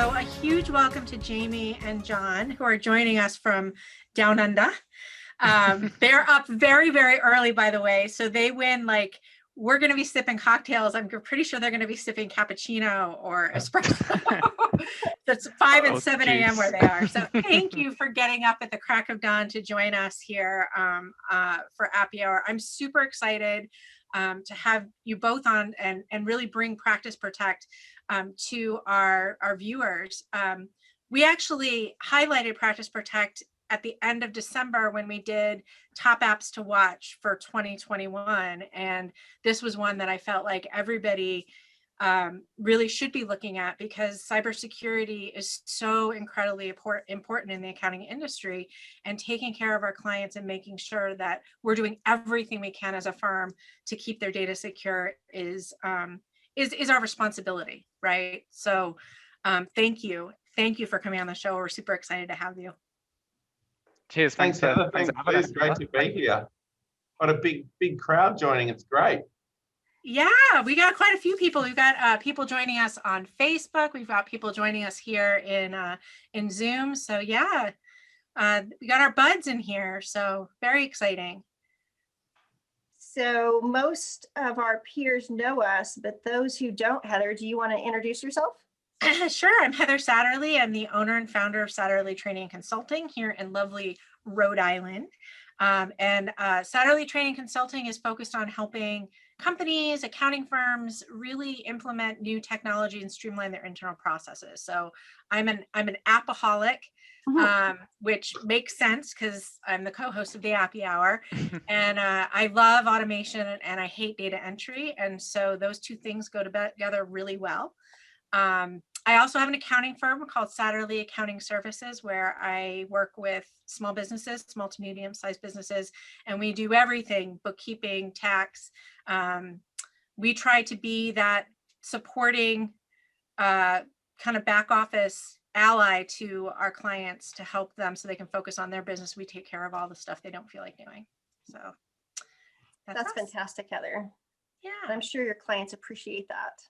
So a huge welcome to Jamie and John, who are joining us from down under. They're up very, very early, by the way. So they win, like, we're going to be sipping cocktails. I'm pretty sure they're going to be sipping cappuccino or espresso. That's 5 and 7 a.m. where they are. So thank you for getting up at the crack of dawn to join us here for Appy Hour. I'm super excited to have you both on and really bring Practice Protect to our viewers. We actually highlighted Practice Protect at the end of December when we did top apps to watch for 2021. And this was one that I felt like everybody really should be looking at, because cybersecurity is so incredibly important in the accounting industry, and taking care of our clients and making sure that we're doing everything we can as a firm to keep their data secure is our responsibility, right? So thank you for coming on the show. We're super excited to have you. Cheers. Thanks, Heather. It's great to be here. What a big crowd joining. It's great. Yeah, we got quite a few people. We've got people joining us on Facebook. We've got people joining us here in Zoom. So yeah, we got our buds in here. So very exciting. So most of our peers know us, but those who don't, Heather, do you want to introduce yourself? Sure. I'm Heather Satterley. I'm the owner and founder of Satterley Training and Consulting here in lovely Rhode Island. And Satterley Training Consulting is focused on helping companies, accounting firms really implement new technology and streamline their internal processes. So I'm an appaholic, which makes sense because I'm the co-host of the Appy Hour, and I love automation and I hate data entry, and so those two things go together really well. I also have an accounting firm called Satterley Accounting Services, where I work with small businesses, small to medium-sized businesses, and we do everything: bookkeeping, tax. We try to be that supporting kind of back office ally to our clients to help them so they can focus on their business. We take care of all the stuff they don't feel like doing. So that's fantastic, Heather. Yeah, I'm sure your clients appreciate that.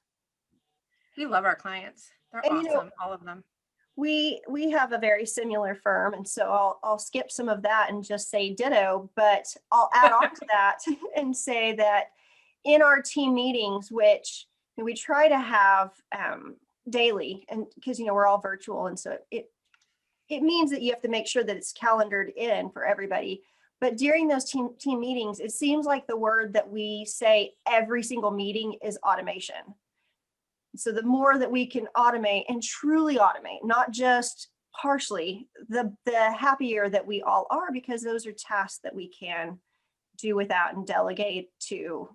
We love our clients. They're awesome, you know, all of them. We have a very similar firm, and so I'll skip some of that and just say ditto, but I'll add on to that and say that in our team meetings, which we try to have daily, and because we're all virtual, and so it means that you have to make sure that it's calendared in for everybody. But during those team meetings, it seems like the word that we say every single meeting is automation. So the more that we can automate and truly automate, not just partially, the happier that we all are, because those are tasks that we can do without and delegate to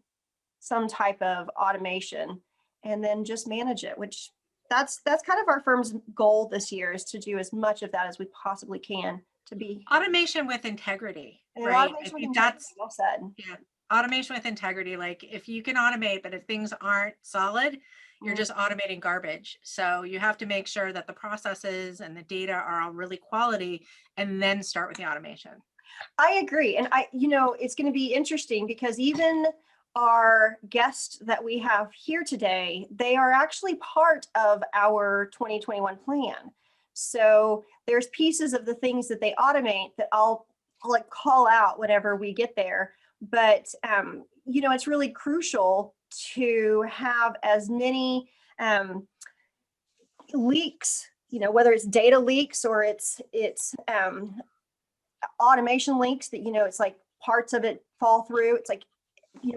some type of automation, and then just manage it, which that's kind of our firm's goal this year, is to do as much of that as we possibly can to be automation with integrity, right? I think that's well said. Yeah, automation with integrity. Like, if you can automate, but if things aren't solid, you're just automating garbage. So you have to make sure that the processes and the data are all really quality, and then start with the automation. I agree. And it's going to be interesting, because even our guests that we have here today, they are actually part of our 2021 plan. So there's pieces of the things that they automate that I'll like call out whenever we get there. But, it's really crucial to have as many leaks, whether it's data leaks or it's automation leaks that, it's like parts of it fall through. It's like,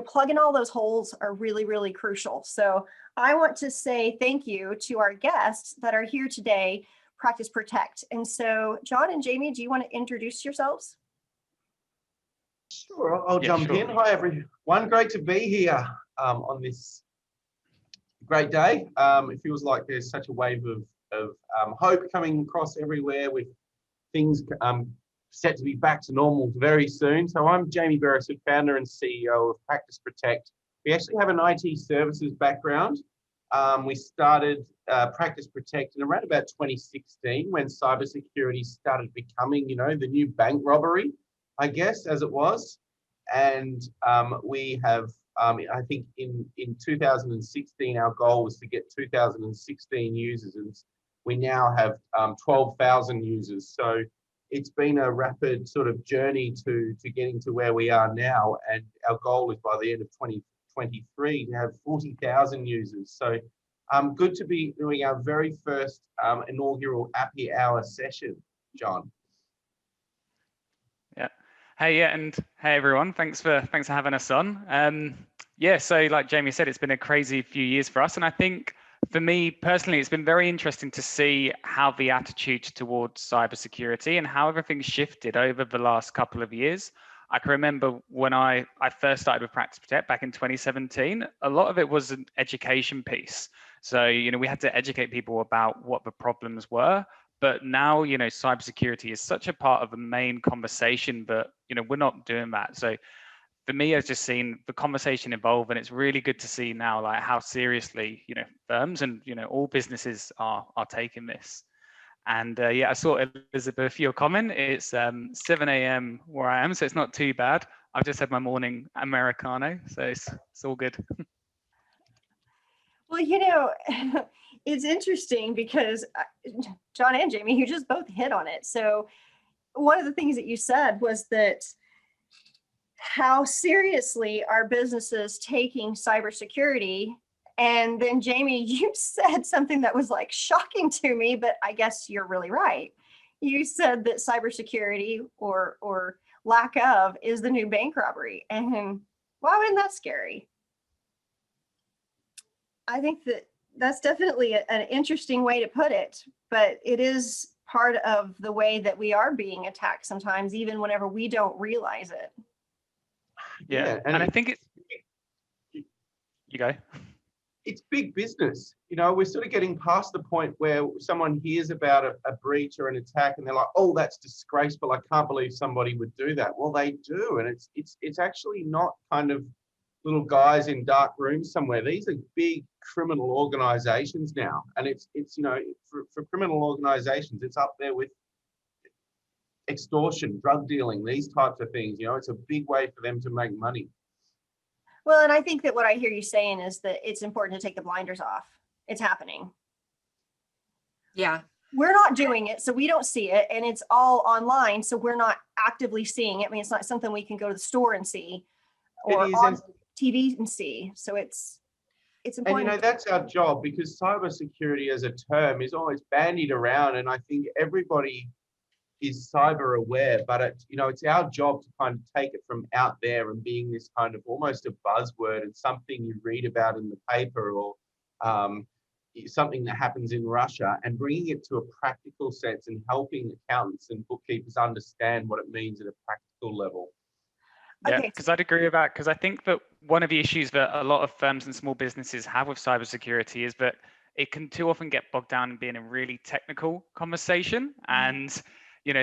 plugging all those holes are really, really crucial. So I want to say thank you to our guests that are here today, Practice Protect. And so John and Jamie, do you want to introduce yourselves? Sure, I'll jump in. Hi, everyone. Great to be here on this great day. It feels like there's such a wave of hope coming across everywhere, with things set to be back to normal very soon. So I'm Jamie Beresford, founder and CEO of Practice Protect. We actually have an IT services background. We started Practice Protect in around about 2016, when cybersecurity started becoming, the new bank robbery, I guess, as it was. And we have, I think in 2016, our goal was to get 2016 users. And we now have 12,000 users. So it's been a rapid sort of journey to getting to where we are now. And our goal is by the end of 2023 to have 40,000 users. So good to be doing our very first inaugural Appy Hour session, John. Yeah. Hey, yeah, and hey everyone. Thanks for having us on. Yeah, so like Jamie said, it's been a crazy few years for us, and I think for me personally, it's been very interesting to see how the attitude towards cybersecurity and how everything's shifted over the last couple of years. I can remember when I first started with Practice Protect back in 2017, a lot of it was an education piece. So, we had to educate people about what the problems were. But now, cybersecurity is such a part of the main conversation, but, we're not doing that. So for me, I've just seen the conversation evolve, and it's really good to see now like how seriously, firms and, all businesses are taking this. And yeah, I saw Elizabeth, your comment. It's 7 a.m. where I am, so it's not too bad. I've just had my morning Americano, so it's all good. Well, it's interesting because John and Jamie, you just both hit on it. So one of the things that you said was that how seriously are businesses taking cybersecurity? And then Jamie, you said something that was like shocking to me, but I guess you're really right. You said that cybersecurity or lack of is the new bank robbery. And wow, isn't that scary? I think that's definitely an interesting way to put it, but it is part of the way that we are being attacked sometimes, even whenever we don't realize it. Yeah, and I think it's, you go. It's big business. We're sort of getting past the point where someone hears about a breach or an attack and they're like, oh, that's disgraceful. I can't believe somebody would do that. Well, they do. And it's actually not kind of little guys in dark rooms somewhere. These are big criminal organizations now. And it's for criminal organizations, it's up there with extortion, drug dealing, these types of things. It's a big way for them to make money. Well, and I think that what I hear you saying is that it's important to take the blinders off. It's happening. Yeah. We're not doing it, so we don't see it, and it's all online, so we're not actively seeing it. I mean, it's not something we can go to the store and see or on TV and see. So it's important. And that's our job, because cybersecurity as a term is always bandied around, and I think everybody is cyber aware, but it's our job to kind of take it from out there and being this kind of almost a buzzword and something you read about in the paper or something that happens in Russia, and bringing it to a practical sense and helping accountants and bookkeepers understand what it means at a practical level. Yeah, because I'd agree with that, because I think that one of the issues that a lot of firms and small businesses have with cybersecurity is that it can too often get bogged down in being a really technical conversation. And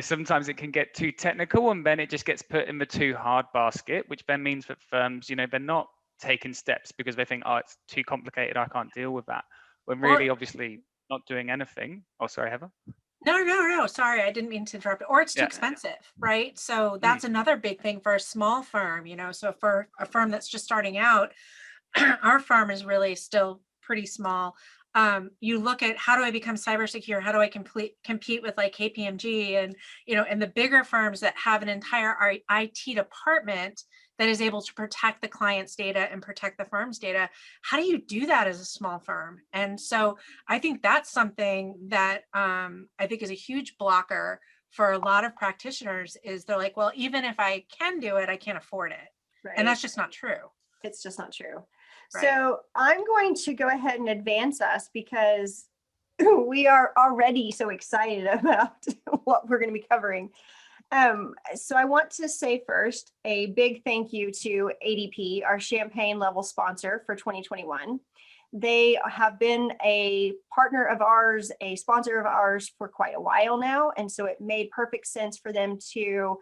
sometimes it can get too technical, and then it just gets put in the too hard basket, which then means that firms, they're not taking steps because they think, oh, it's too complicated, I can't deal with that. When really, obviously, not doing anything. Oh, sorry, Heather. No. Sorry, I didn't mean to interrupt. Or it's too expensive, right? So that's another big thing for a small firm, So for a firm that's just starting out, our firm is really still pretty small. You look at, how do I become cyber secure? How do I compete with like KPMG and, and the bigger firms that have an entire IT department that is able to protect the client's data and protect the firm's data. How do you do that as a small firm? And so I think that's something that I think is a huge blocker for a lot of practitioners, is they're like, well, even if I can do it, I can't afford it. Right. And that's just not true. It's just not true. Right. So I'm going to go ahead and advance us, because we are already so excited about what we're going to be covering. So I want to say first a big thank you to ADP, our Champagne level sponsor for 2021. They have been a partner of ours, a sponsor of ours for quite a while now. And so it made perfect sense for them to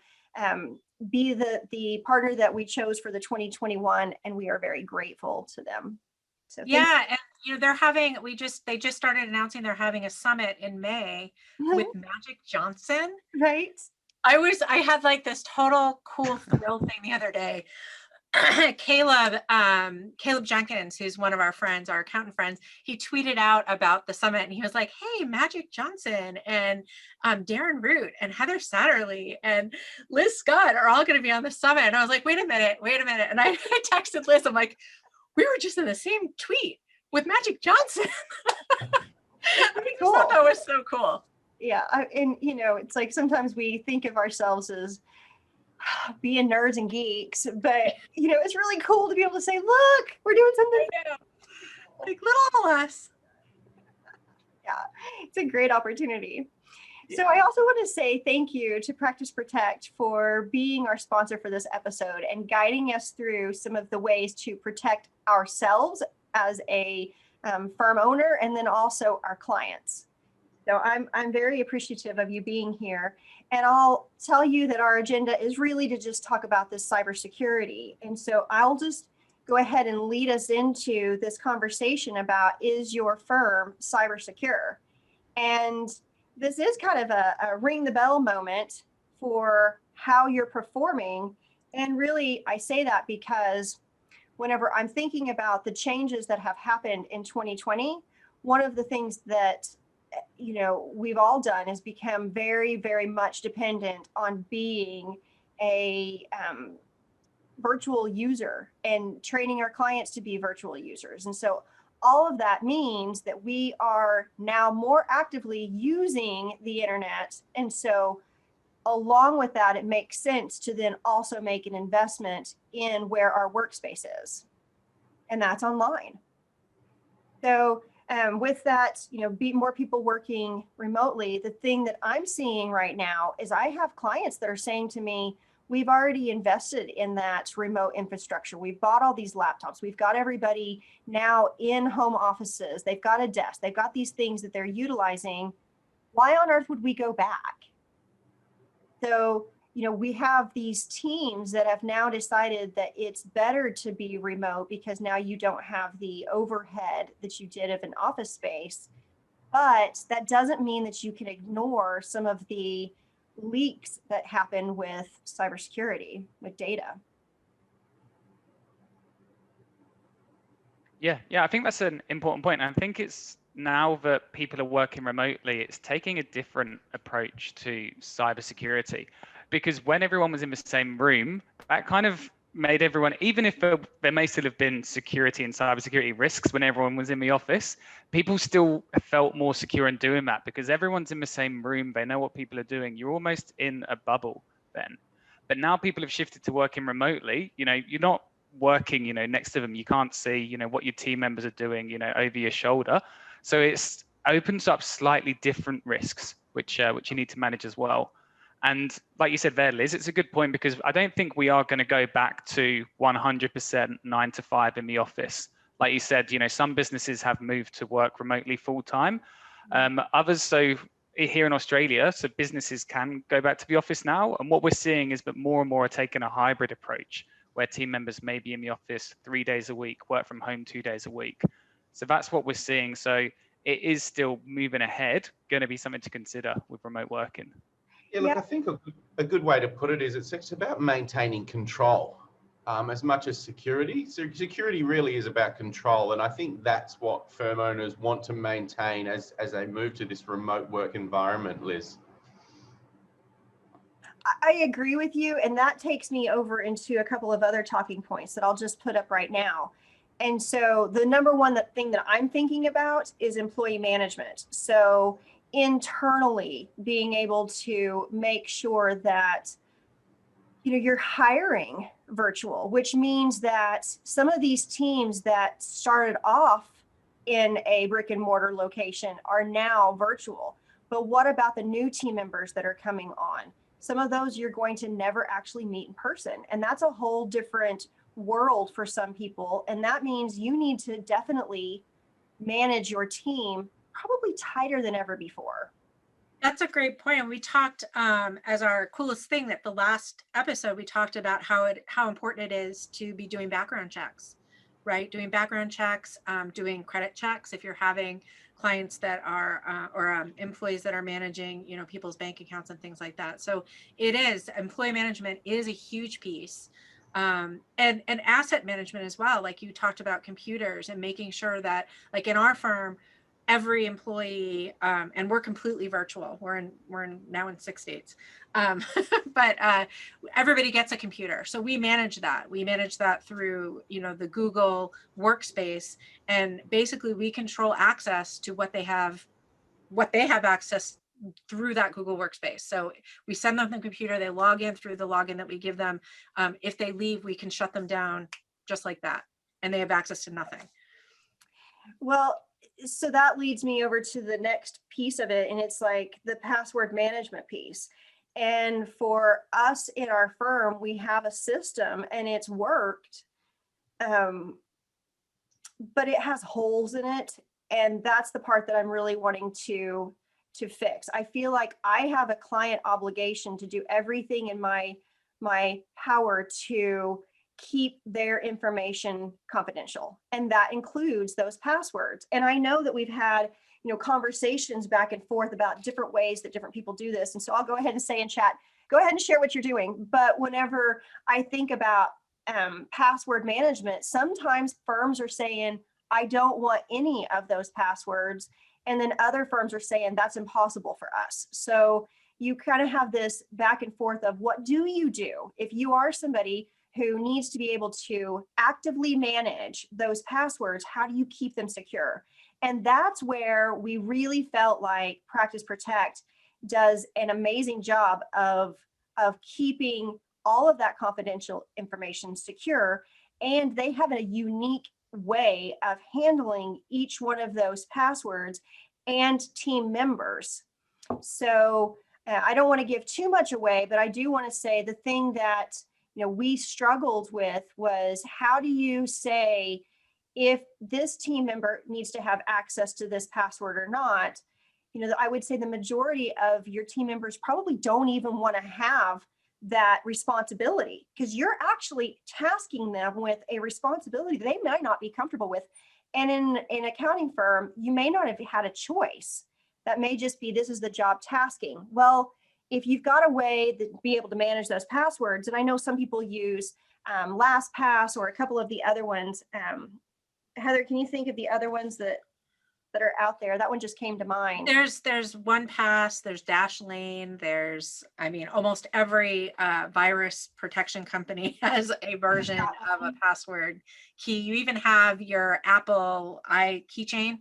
be the partner that we chose for the 2021. And we are very grateful to them. So yeah, and they just started announcing they're having a summit in May with Magic Johnson. Right. I had like this total cool thrill thing the other day. Caleb Jenkins, who's one of our friends, our accountant friends, he tweeted out about the summit and he was like, hey, Magic Johnson and Darren Root and Heather Satterley and Liz Scott are all going to be on the summit. And I was like, wait a minute. And I texted Liz, I'm like, we were just in the same tweet with Magic Johnson. I just thought that was so cool. Yeah. And, you know, it's like sometimes we think of ourselves as being nerds and geeks, but, you know, it's really cool to be able to say, look, we're doing something. Like little us. Yeah, it's a great opportunity. Yeah. So I also want to say thank you to Practice Protect for being our sponsor for this episode and guiding us through some of the ways to protect ourselves as a firm owner and then also our clients. So I'm very appreciative of you being here. And I'll tell you that our agenda is really to just talk about this cybersecurity. And so I'll just go ahead and lead us into this conversation about, is your firm cyber secure? And this is kind of a ring the bell moment for how you're performing. And really, I say that because whenever I'm thinking about the changes that have happened in 2020, one of the things that, you know, we've all done is become very, very much dependent on being a virtual user and training our clients to be virtual users. And so all of that means that we are now more actively using the internet. And so along with that, it makes sense to then also make an investment in where our workspace is. And that's online. So with that, you know, be more people working remotely. The thing that I'm seeing right now is I have clients that are saying to me, we've already invested in that remote infrastructure. We've bought all these laptops. We've got everybody now in home offices. They've got a desk. They've got these things that they're utilizing. Why on earth would we go back? So, you know, we have these teams that have now decided that it's better to be remote because now you don't have the overhead that you did of an office space. But that doesn't mean that you can ignore some of the leaks that happen with cybersecurity, with data. Yeah, I think that's an important point. I think it's now that people are working remotely, it's taking a different approach to cybersecurity. Because when everyone was in the same room, that kind of made everyone, even if there may still have been security and cybersecurity risks when everyone was in the office, people still felt more secure in doing that because everyone's in the same room. They know what people are doing. You're almost in a bubble then. But now people have shifted to working remotely. You know, you're not working, you know, next to them. You can't see, you know, what your team members are doing, you know, over your shoulder. So it's opens up slightly different risks, which you need to manage as well. And like you said there, Liz, it's a good point because I don't think we are going to go back to 100% 9 to 5 in the office. Like you said, you know, some businesses have moved to work remotely full time. Others, so here in Australia, so businesses can go back to the office now. And what we're seeing is that more and more are taking a hybrid approach where team members may be in the office 3 days a week, work from home 2 days a week. So that's what we're seeing. So it is still moving ahead, going to be something to consider with remote working. Yeah, look, I think a good way to put it is it's about maintaining control as much as security. So security really is about control. And I think that's what firm owners want to maintain as they move to this remote work environment, Liz. I agree with you. And that takes me over into a couple of other talking points that I'll just put up right now. And so the number one thing that I'm thinking about is employee management. So internally being able to make sure that, you know, you're hiring virtual, which means that some of these teams that started off in a brick and mortar location are now virtual. But what about the new team members that are coming on? Some of those you're going to never actually meet in person. And that's a whole different world for some people. And that means you need to definitely manage your team probably tighter than ever before. That's a great point. We talked as our coolest thing that the last episode, we talked about how important it is to be doing background checks, right? Doing background checks, doing credit checks if you're having clients that are or employees that are managing, you know, people's bank accounts and things like that. So it is, employee management is a huge piece. And asset management as well. Like you talked about computers and making sure that, like in our firm, every employee, and we're completely virtual. We're now in 6 states, but everybody gets a computer. So we manage that. We manage that through, the Google Workspace, and basically we control access to what they have access through that Google Workspace. So we send them the computer, they log in through the login that we give them. If they leave, we can shut them down just like that, and they have access to nothing. Well, so that leads me over to the next piece of it, and it's like the password management piece. And for us in our firm, we have a system and it's worked, but it has holes in it. And that's the part that I'm really wanting to fix. I feel like I have a client obligation to do everything in my power to keep their information confidential. And that includes those passwords. And I know that we've had, conversations back and forth about different ways that different people do this. And so I'll go ahead and say in chat, go ahead and share what you're doing. But whenever I think about password management, sometimes firms are saying, I don't want any of those passwords. And then other firms are saying that's impossible for us. So you kind of have this back and forth of what do you do if you are somebody who needs to be able to actively manage those passwords? How do you keep them secure? And that's where we really felt like Practice Protect does an amazing job of keeping all of that confidential information secure. And they have a unique way of handling each one of those passwords and team members. So I don't want to give too much away, but I do want to say the thing that we struggled with was, how do you say if this team member needs to have access to this password or not? I would say the majority of your team members probably don't even want to have that responsibility, because you're actually tasking them with a responsibility they might not be comfortable with. And in an accounting firm, you may not have had a choice. That may just be, this is the job tasking. Well, if you've got a way to be able to manage those passwords, and I know some people use LastPass or a couple of the other ones. Heather, can you think of the other ones that are out there? That one just came to mind. There's OnePass, there's Dashlane, almost every virus protection company has a version of a password key. You even have your Apple keychain,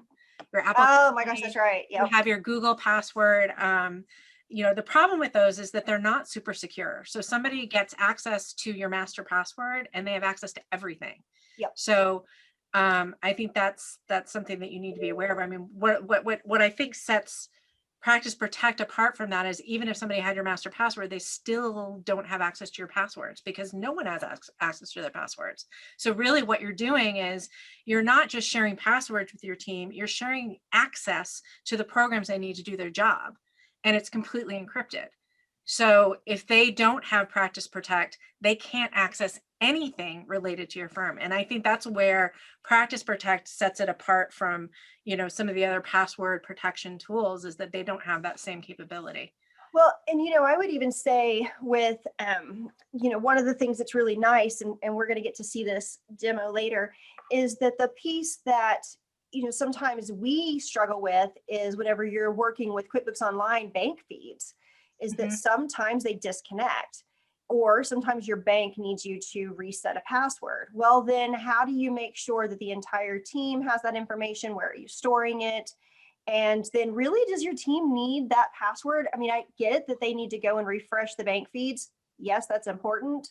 your Apple. Oh my gosh, that's right. Yep. You have your Google password. The problem with those is that they're not super secure. So somebody gets access to your master password and they have access to everything. Yep. So I think that's something that you need to be aware of. I mean, what I think sets Practice Protect apart from that is, even if somebody had your master password, they still don't have access to your passwords, because no one has access to their passwords. So really what you're doing is, you're not just sharing passwords with your team, you're sharing access to the programs they need to do their job, and it's completely encrypted. So if they don't have Practice Protect, they can't access anything related to your firm. And I think that's where Practice Protect sets it apart from, some of the other password protection tools, is that they don't have that same capability. Well, and I would even say with, one of the things that's really nice, and we're going to get to see this demo later, is that the piece that, sometimes we struggle with is whenever you're working with QuickBooks Online bank feeds, is that sometimes they disconnect, or sometimes your bank needs you to reset a password. Well, then how do you make sure that the entire team has that information? Where are you storing it? And then really, does your team need that password? I mean, I get that they need to go and refresh the bank feeds. Yes, that's important.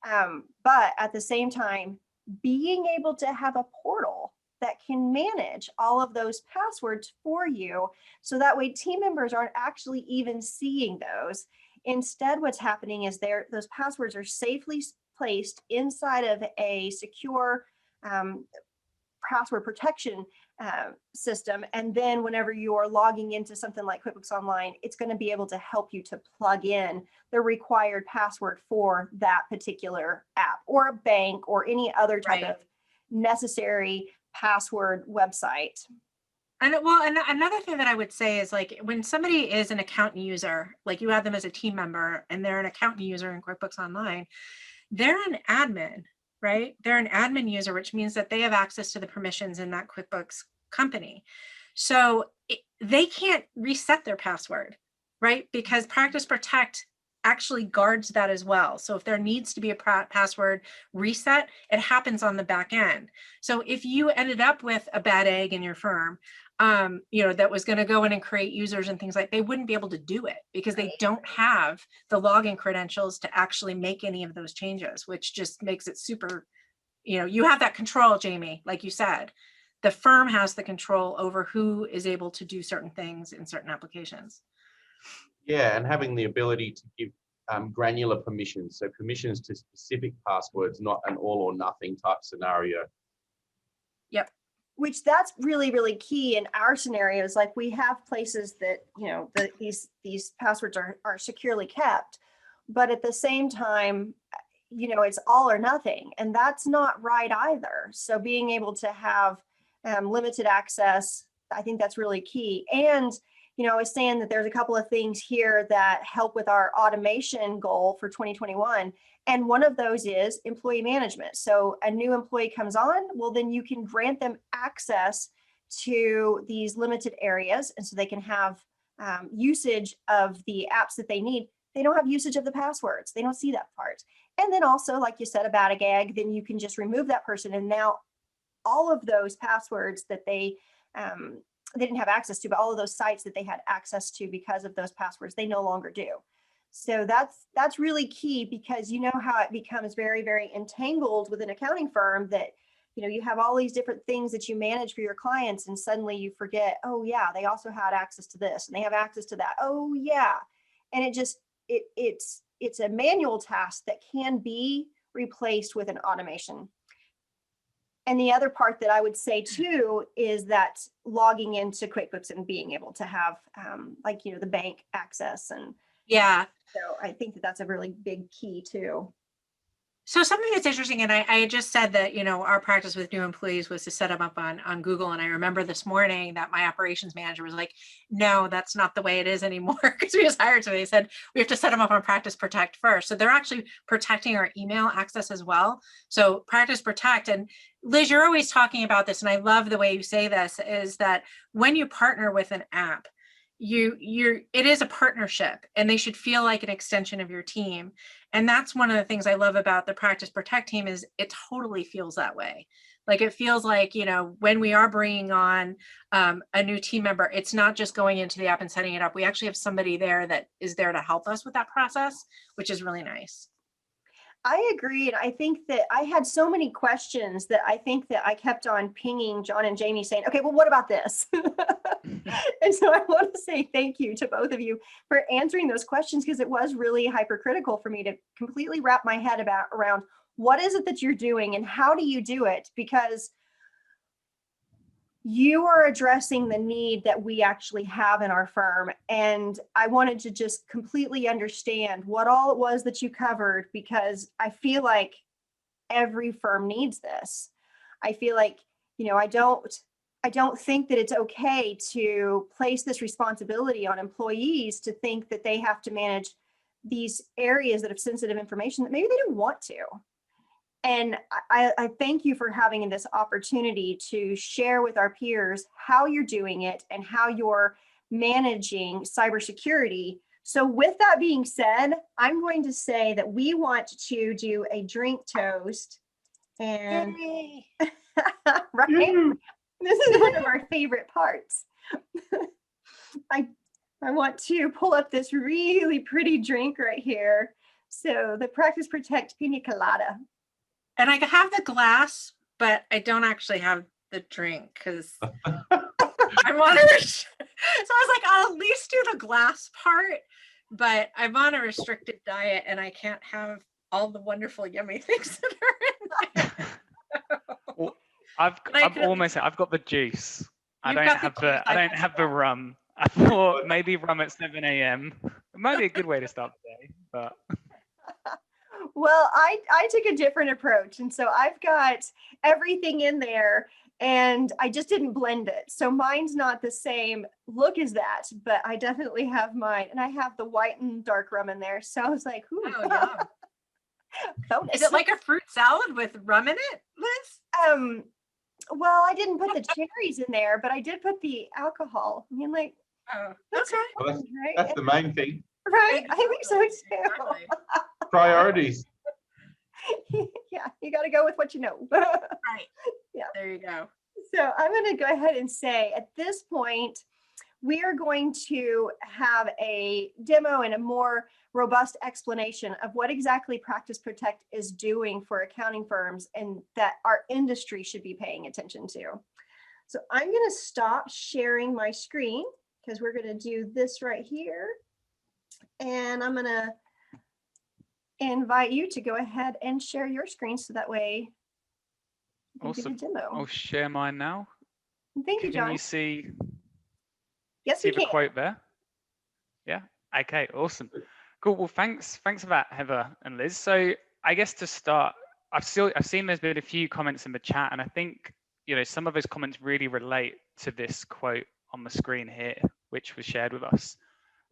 But at the same time, being able to have a portal that can manage all of those passwords for you, so that way team members aren't actually even seeing those. Instead, what's happening is those passwords are safely placed inside of a secure password protection system. And then whenever you are logging into something like QuickBooks Online, it's going to be able to help you to plug in the required password for that particular app or a bank or any other type of necessary password website. And another thing that I would say is, like, when somebody is an accountant user, like you have them as a team member and they're an accountant user in QuickBooks Online, they're an admin, right? They're an admin user, which means that they have access to the permissions in that QuickBooks company. So they can't reset their password, right? Because Practice Protect actually guards that as well. So if there needs to be a password reset, it happens on the back end. So if you ended up with a bad egg in your firm, that was going to go in and create users and things like, they wouldn't be able to do it because they don't have the login credentials to actually make any of those changes, which just makes it super, you have that control, Jamie, like you said. The firm has the control over who is able to do certain things in certain applications. Yeah, and having the ability to give granular permissions, so permissions to specific passwords, not an all or nothing type scenario. Yep. Which that's really, really key in our scenarios. Like we have places that, these passwords are securely kept, but at the same time, it's all or nothing, and that's not right either. So being able to have limited access, I think that's really key. And I was saying that there's a couple of things here that help with our automation goal for 2021. And one of those is employee management. So a new employee comes on, well, then you can grant them access to these limited areas. And so they can have usage of the apps that they need. They don't have usage of the passwords. They don't see that part. And then also, like you said, about a gag, then you can just remove that person. And now all of those passwords that they didn't have access to, but all of those sites that they had access to because of those passwords, they no longer do. So that's really key, because you know how it becomes very, very entangled with an accounting firm that, you have all these different things that you manage for your clients, and suddenly you forget, oh yeah, they also had access to this and they have access to that. Oh yeah. And it's a manual task that can be replaced with an automation. And the other part that I would say too is that logging into QuickBooks and being able to have the bank access. And yeah, so I think that that's a really big key too. So something that's interesting, and I just said that, our practice with new employees was to set them up on Google. And I remember this morning that my operations manager was like, no, that's not the way it is anymore, because we just hired somebody. They said, we have to set them up on Practice Protect first. So they're actually protecting our email access as well. So Practice Protect, and Liz, you're always talking about this, and I love the way you say this, is that when you partner with an app, it is a partnership, and they should feel like an extension of your team. And that's one of the things I love about the Practice Protect team, is it totally feels that way. Like it feels like, when we are bringing on a new team member, it's not just going into the app and setting it up. We actually have somebody there that is there to help us with that process, which is really nice. I agree. And I think that I had so many questions that I think that I kept on pinging John and Jamie saying, okay, well, what about this? And so I want to say thank you to both of you for answering those questions, because it was really hypercritical for me to completely wrap my head around what is it that you're doing and how do you do it? Because you are addressing the need that we actually have in our firm. And I wanted to just completely understand what all it was that you covered, because I feel like every firm needs this. I feel like, I don't think that it's okay to place this responsibility on employees to think that they have to manage these areas that have sensitive information that maybe they don't want to. And I thank you for having this opportunity to share with our peers how you're doing it and how you're managing cybersecurity. So with that being said, I'm going to say that we want to do a drink toast. And right, this is one of our favorite parts. I want to pull up this really pretty drink right here. So the Practice Protect Pina Colada. And I have the glass, but I don't actually have the drink, because I'm on a so I was like, I'll at least do the glass part, but I'm on a restricted diet and I can't have all the wonderful yummy things that are in there. Well, I've got the juice. I don't have the rum. I thought maybe rum at 7 a.m. It might be a good way to start the day, but. Well, I took a different approach. And so I've got everything in there and I just didn't blend it. So mine's not the same look as that, but I definitely have mine. And I have the white and dark rum in there. So I was like, ooh. Oh, yeah. Bonus. Is it like a fruit salad with rum in it, Liz? Well, I didn't put the cherries in there, but I did put the alcohol. I mean, like, Oh, that's okay. Well, important, right? that's the main thing. Right? I think so Exactly. too. Priorities. Yeah, you got to go with what you know. Right. Yeah. There you go. So I'm going to go ahead and say at this point, we are going to have a demo and a more robust explanation of what exactly Practice Protect is doing for accounting firms and that our industry should be paying attention to. So I'm going to stop sharing my screen because we're going to do this right here. And I'm going to invite you to go ahead and share your screen so that way you can Awesome. do the demo. I'll share mine now. Thank you, Can John. you see Yes, we the can. quote there? Yeah. Okay. Awesome. Cool. Well, thanks for that, Heather and Liz. So I guess to start, I've seen there's been a few comments in the chat, and I think some of those comments really relate to this quote on the screen here, which was shared with us.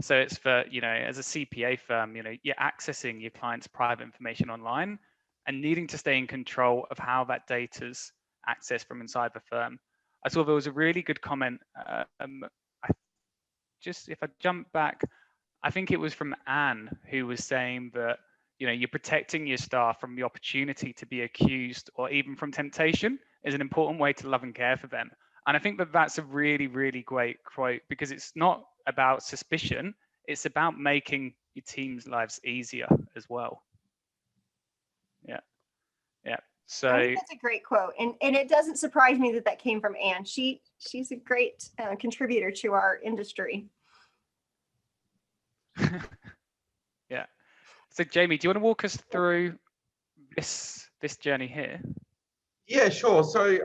So it's for as a CPA firm, you're accessing your client's private information online and needing to stay in control of how that data's accessed from inside the firm. I saw there was a really good comment. If I jump back, I think it was from Anne, who was saying that you're protecting your staff from the opportunity to be accused or even from temptation is an important way to love and care for them. And I think that that's a really, really great quote, because it's not about suspicion, it's about making your team's lives easier as well. Yeah. So I think that's a great quote, and it doesn't surprise me that came from Anne. She's a great contributor to our industry. yeah. So Jamie, do you want to walk us through this journey here? Yeah, sure. So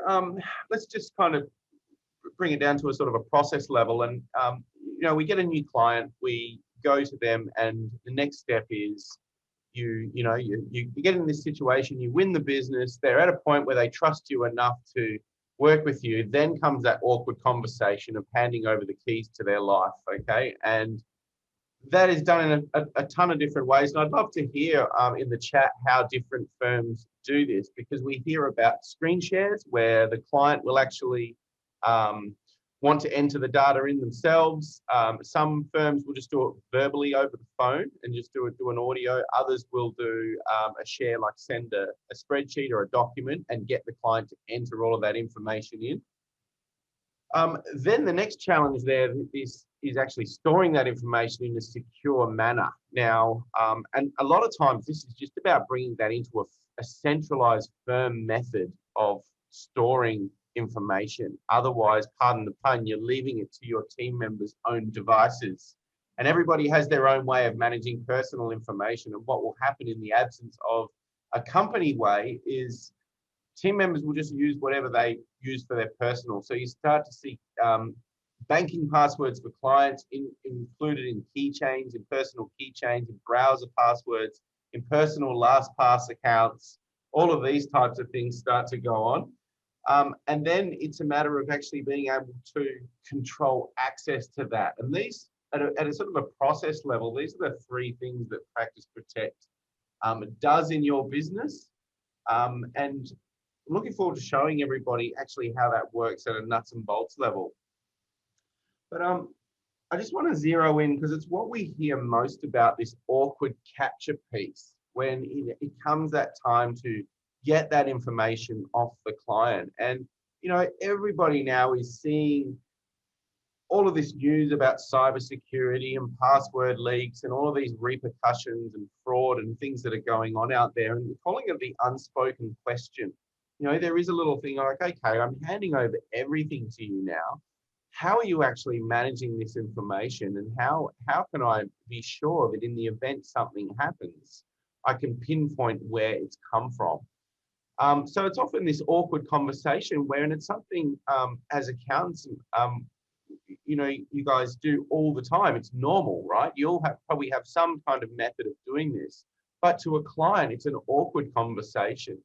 let's just kind of bring it down to a sort of a process level. And, we get a new client, we go to them, and the next step is you get in this situation, you win the business, they're at a point where they trust you enough to work with you. Then comes that awkward conversation of handing over the keys to their life, okay? And that is done in a ton of different ways. And I'd love to hear in the chat how different firms do this, because we hear about screen shares where the client will actually want to enter the data in themselves. Some firms will just do it verbally over the phone and just do an audio. Others will do a share, like send a spreadsheet or a document and get the client to enter all of that information in. Then the next challenge there is actually storing that information in a secure manner. Now, and a lot of times this is just about bringing that into a centralized firm method of storing information. Otherwise, pardon the pun, you're leaving it to your team members' own devices. And everybody has their own way of managing personal information. And what will happen in the absence of a company way is team members will just use whatever they use for their personal. So you start to see banking passwords for clients included in keychains, in personal keychains, in browser passwords, in personal LastPass accounts. All of these types of things start to go on. And then it's a matter of actually being able to control access to that. And these, at a sort of a process level, these are the three things that Practice Protect does in your business. And I'm looking forward to showing everybody actually how that works at a nuts and bolts level. But I just want to zero in, because it's what we hear most about, this awkward capture piece, when it comes that time to get that information off the client. And, everybody now is seeing all of this news about cybersecurity and password leaks and all of these repercussions and fraud and things that are going on out there. And we're calling it the unspoken question. There is a little thing like, okay, I'm handing over everything to you now. How are you actually managing this information? And how can I be sure that in the event something happens, I can pinpoint where it's come from? So it's often this awkward conversation where, and it's something as accountants, you guys do all the time. It's normal, right? You'll probably have some kind of method of doing this, but to a client, it's an awkward conversation.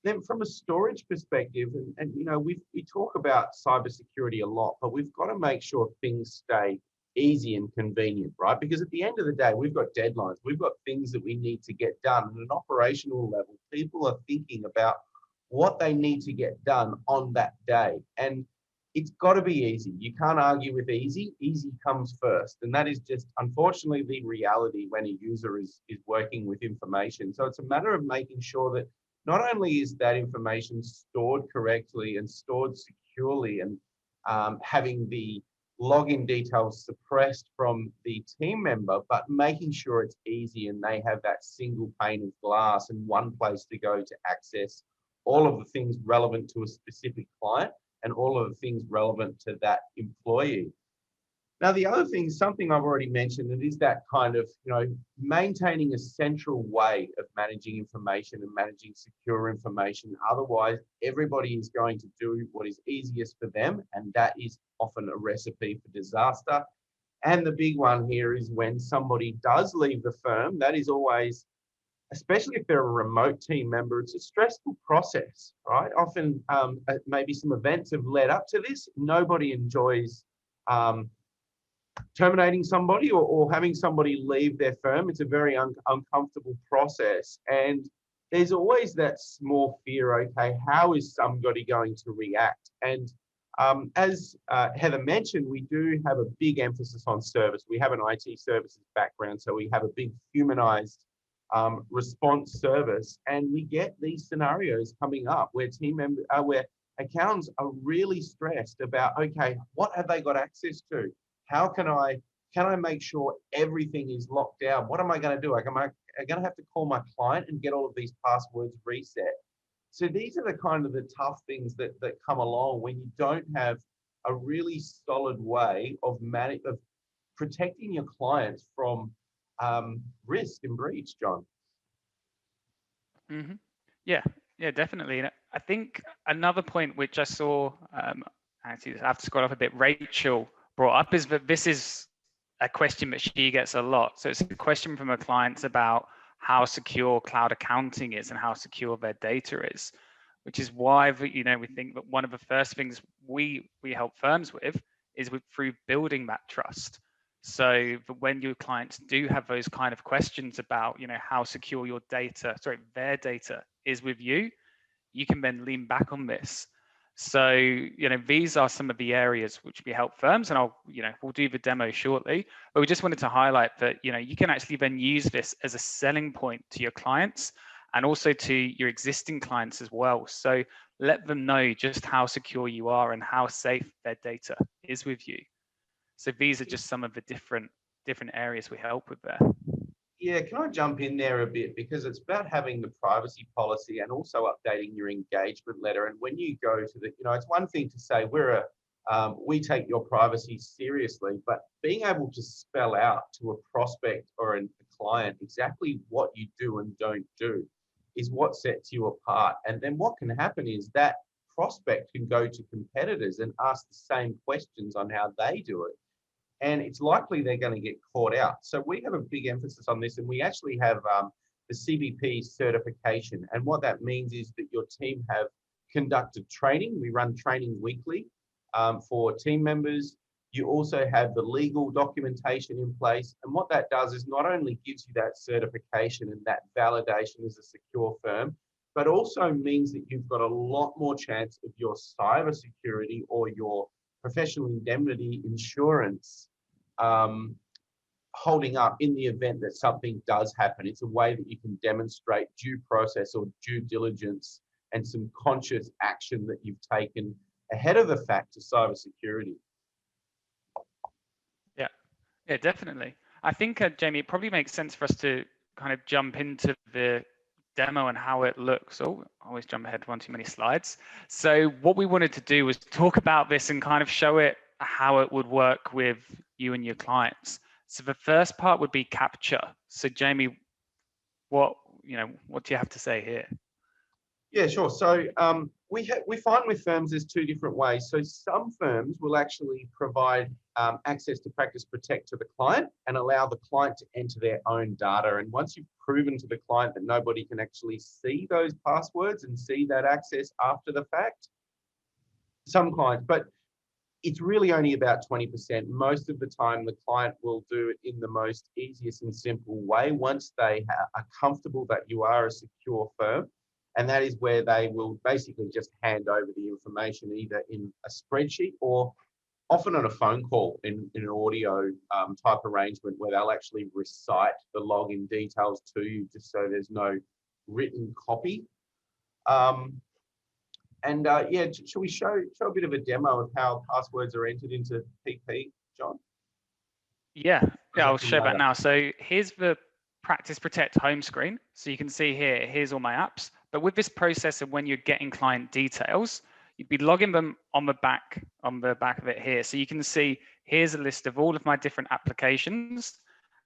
Then from a storage perspective, and we talk about cybersecurity a lot, but we've got to make sure things stay easy and convenient, right? Because at the end of the day, we've got deadlines, we've got things that we need to get done. At an operational level, people are thinking about what they need to get done on that day. And it's got to be easy. You can't argue with easy. Easy comes first. And that is just, unfortunately, the reality when a user is working with information. So it's a matter of making sure that not only is that information stored correctly and stored securely, and having the login details suppressed from the team member, but making sure it's easy and they have that single pane of glass and one place to go to access all of the things relevant to a specific client and all of the things relevant to that employee. Now, the other thing is something I've already mentioned, and is that kind of, maintaining a central way of managing information and managing secure information. Otherwise, everybody is going to do what is easiest for them, and that is often a recipe for disaster. And the big one here is when somebody does leave the firm, that is always, especially if they're a remote team member, it's a stressful process, right? Often, maybe some events have led up to this. Nobody enjoys terminating somebody or having somebody leave their firm. It's a very uncomfortable process. And there's always that small fear, okay, how is somebody going to react? And as Heather mentioned, we do have a big emphasis on service. We have an IT services background, so we have a big humanized response service, and we get these scenarios coming up where team members, where accountants are really stressed about, okay, what have they got access to? How can I make sure everything is locked down? What am I going to do? Am I going to have to call my client and get all of these passwords reset? So these are the kind of the tough things that come along when you don't have a really solid way of protecting your clients from risk and breach, John. Mm-hmm. Yeah, definitely. And I think another point which I saw, actually I have to scroll up a bit, Rachel brought up, is that this is a question that she gets a lot. So it's a question from her clients about how secure cloud accounting is and how secure their data is, which is why we think that one of the first things we help firms with is through building that trust. So when your clients do have those kind of questions about how secure their data is with you, you can then lean back on this. So these are some of the areas which we help firms, and we'll do the demo shortly, but we just wanted to highlight that you can actually then use this as a selling point to your clients and also to your existing clients as well. So let them know just how secure you are and how safe their data is with you. So these are just some of the different areas we help with there. Yeah, can I jump in there a bit? Because it's about having the privacy policy and also updating your engagement letter. And when you go to the, it's one thing to say we take your privacy seriously, but being able to spell out to a prospect or a client exactly what you do and don't do is what sets you apart. And then what can happen is that prospect can go to competitors and ask the same questions on how they do it. And it's likely they're going to get caught out. So we have a big emphasis on this, and we actually have the Cbp certification. And what that means is that your team have conducted training. We run training weekly for team members. You also have the legal documentation in place. And what that does is not only gives you that certification and that validation as a secure firm, but also means that you've got a lot more chance of your cybersecurity or your professional indemnity insurance holding up in the event that something does happen. It's a way that you can demonstrate due process or due diligence and some conscious action that you've taken ahead of the fact to cybersecurity. Yeah, definitely. I think, Jamie, it probably makes sense for us to kind of jump into the demo and how it looks. Oh, I always jump ahead one too many slides. So what we wanted to do was talk about this and kind of show it how it would work with you and your clients. So the first part would be capture. So Jamie, what do you have to say here? Yeah, sure. So we find with firms there's two different ways. So some firms will actually provide access to Practice Protect to the client and allow the client to enter their own data. And once you've proven to the client that nobody can actually see those passwords and see that access after the fact, some clients, but it's really only about 20%. Most of the time, the client will do it in the most easiest and simple way once they are comfortable that you are a secure firm. And that is where they will basically just hand over the information either in a spreadsheet or often on a phone call in an audio type arrangement where they'll actually recite the login details to you just so there's no written copy. Yeah, shall we show a bit of a demo of how passwords are entered into PP, John? Yeah, I'll show that now. So here's the Practice Protect home screen. So you can see here, here's all my apps. But with this process of when you're getting client details, you'd be logging them on the back of it here. So you can see here's a list of all of my different applications.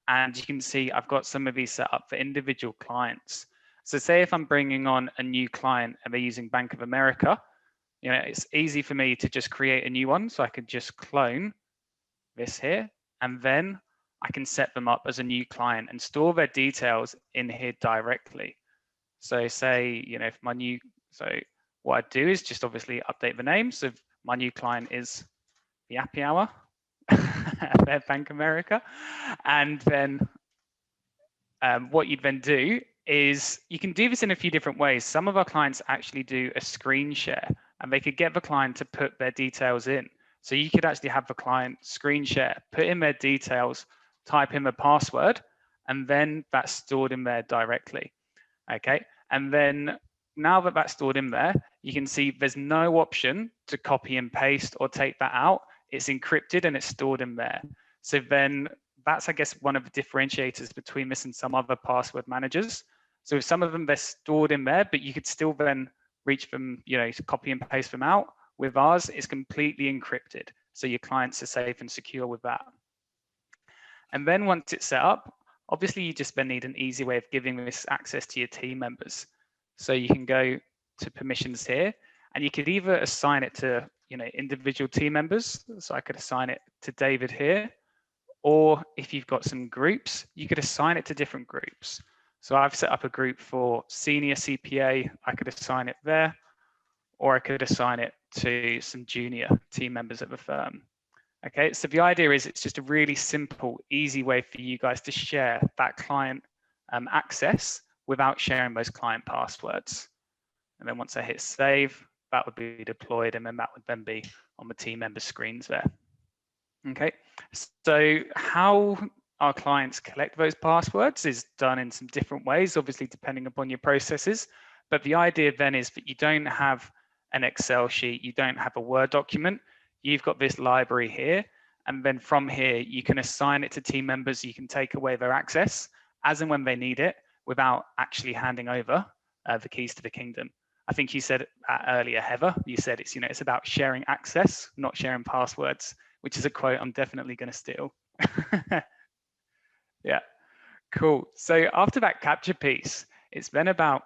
And you can see I've got some of these set up for individual clients. So say if I'm bringing on a new client and they're using Bank of America, it's easy for me to just create a new one. So I could just clone this here, and then I can set them up as a new client and store their details in here directly. So say, if so what I'd do is just obviously update the name. So my new client is the Happy Hour at Bank of America. And then what you'd then do is you can do this in a few different ways. Some of our clients actually do a screen share, and they could get the client to put their details in. So you could actually have the client screen share, put in their details, type in the password, and then that's stored in there directly. Okay, and then now that that's stored in there, you can see there's no option to copy and paste or take that out. It's encrypted and it's stored in there. So then that's, I guess, one of the differentiators between this and some other password managers. So with some of them, they're stored in there, but you could still then reach them, copy and paste them out. With ours, it's completely encrypted. So your clients are safe and secure with that. And then once it's set up, obviously you just then need an easy way of giving this access to your team members. So you can go to permissions here, and you could either assign it to, individual team members. So I could assign it to David here, or if you've got some groups, you could assign it to different groups. So I've set up a group for senior CPA. I could assign it there, or I could assign it to some junior team members of the firm. Okay, so the idea is it's just a really simple, easy way for you guys to share that client access without sharing those client passwords. And then once I hit save, that would be deployed, and then that would then be on the team member screens there. Okay, so how our clients collect those passwords is done in some different ways, obviously depending upon your processes. But the idea then is that you don't have an Excel sheet, you don't have a Word document, you've got this library here, and then from here you can assign it to team members, you can take away their access as and when they need it without actually handing over the keys to the kingdom. I think you said earlier, Heather, you said it's about sharing access, not sharing passwords, which is a quote I'm definitely going to steal. Yeah, cool. So after that capture piece, it's then about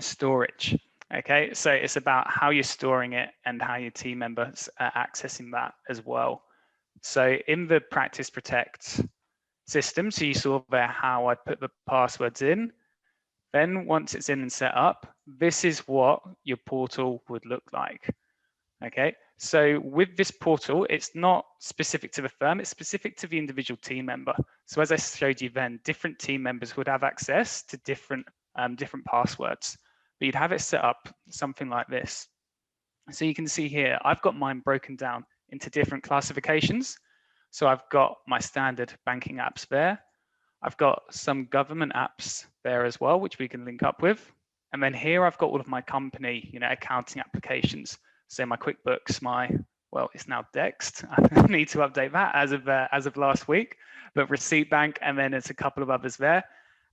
storage. Okay, so it's about how you're storing it and how your team members are accessing that as well. So in the Practice Protect system, so you saw there how I put the passwords in. Then once it's in and set up, this is what your portal would look like. Okay, so with this portal, it's not specific to the firm, it's specific to the individual team member. So as I showed you then, different team members would have access to different passwords, but you'd have it set up something like this. So you can see here, I've got mine broken down into different classifications. So I've got my standard banking apps there. I've got some government apps there as well, which we can link up with. And then here I've got all of my company, accounting applications. So my QuickBooks, it's now Dext. I need to update that as of last week, but Receipt Bank, and then there's a couple of others there.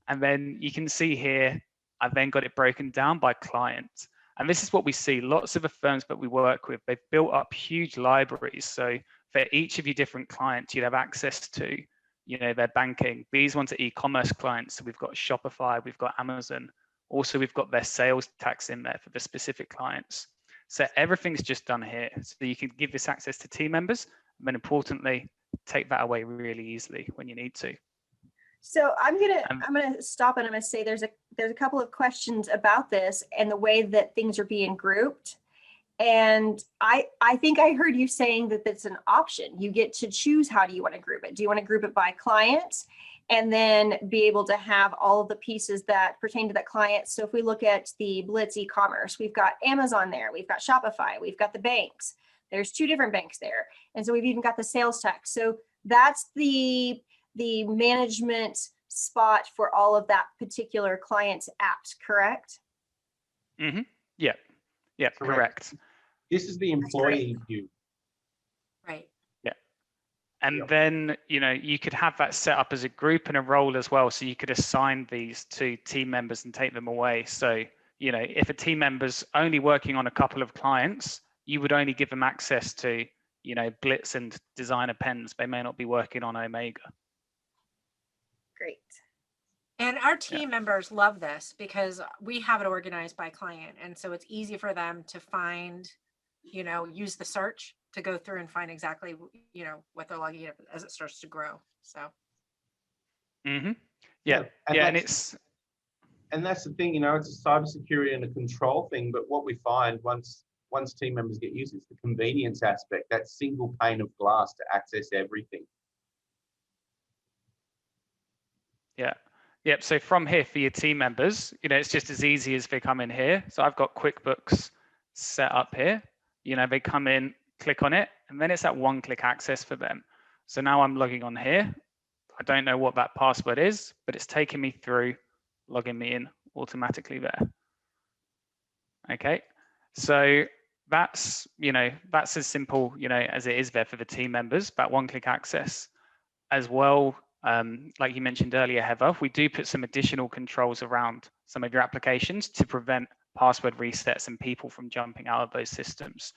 And then you can see here, I've then got it broken down by client. And this is what we see. Lots of the firms that we work with, they've built up huge libraries. So for each of your different clients, you'd have access to, their banking. These ones are e-commerce clients. So we've got Shopify, we've got Amazon. Also, we've got their sales tax in there for the specific clients. So everything's just done here. So you can give this access to team members, and then importantly, take that away really easily when you need to. So I'm gonna stop and I'm gonna say there's a couple of questions about this and the way that things are being grouped. And I think I heard you saying that that's an option. You get to choose how do you want to group it. Do you want to group it by client and then be able to have all of the pieces that pertain to that client? So if we look at the Blitz e-commerce, we've got Amazon there, we've got Shopify, we've got the banks. There's 2 different banks there. And so we've even got the sales tax. So that's the management spot for all of that particular client's apps, correct? Mm-hmm. Yeah. Yeah, correct. This is the employee view. Right. Yeah. And Yep. then, you could have that set up as a group and a role as well. So you could assign these to team members and take them away. So, if a team member's only working on a couple of clients, you would only give them access to, Blitz and designer pens. They may not be working on Omega. Great. And our team members love this because we have it organized by client. And so it's easy for them to find, use the search to go through and find exactly, what they're logging in as it starts to grow. So. Mm-hmm. Yeah. And that's the thing, it's a cybersecurity and a control thing. But what we find once team members get used, it's the convenience aspect, that single pane of glass to access everything. Yeah. Yep. So from here for your team members, it's just as easy as they come in here. So I've got QuickBooks set up here. They come in, click on it, and then it's that one-click access for them. So now I'm logging on here. I don't know what that password is, but it's taking me through, logging me in automatically there. Okay. So that's as simple, as it is there for the team members, that one-click access as well. Like you mentioned earlier, Heather, we do put some additional controls around some of your applications to prevent password resets and people from jumping out of those systems.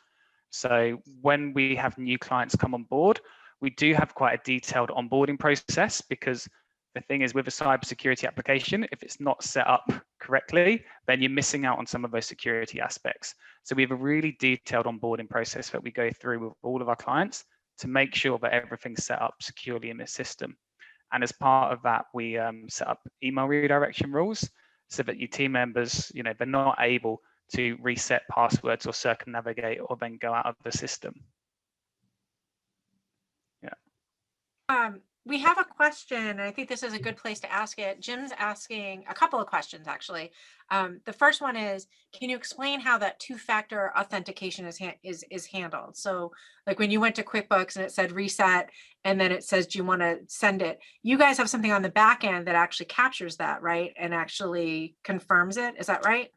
So when we have new clients come on board, we do have quite a detailed onboarding process, because the thing is, with a cybersecurity application, if it's not set up correctly, then you're missing out on some of those security aspects. So we have a really detailed onboarding process that we go through with all of our clients to make sure that everything's set up securely in the system. And as part of that, we set up email redirection rules so that your team members, they're not able to reset passwords or circumnavigate or then go out of the system. Yeah. We have a question, and I think this is a good place to ask it. Jim's asking a couple of questions, actually. The first one is, can you explain how that 2-factor authentication is handled? So like when you went to QuickBooks and it said reset, and then it says, do you want to send it? You guys have something on the back end that actually captures that, right? And actually confirms it. Is that right?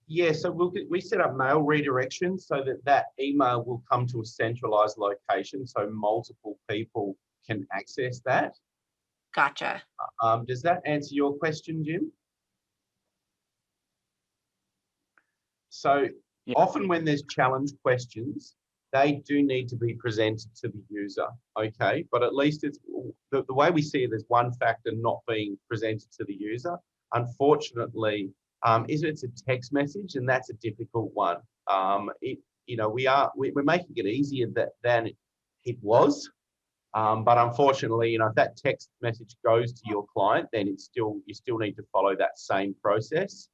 Yeah, so we set up mail redirection so that email will come to a centralized location, so multiple people can access that. Gotcha. Does that answer your question, Jim? So yeah. Often when there's challenge questions, they do need to be presented to the user, okay? But at least it's the way we see it as one factor not being presented to the user. Unfortunately, it's a text message, and that's a difficult one. We're making it easier than it was. But unfortunately, if that text message goes to your client, then you still need to follow that same process.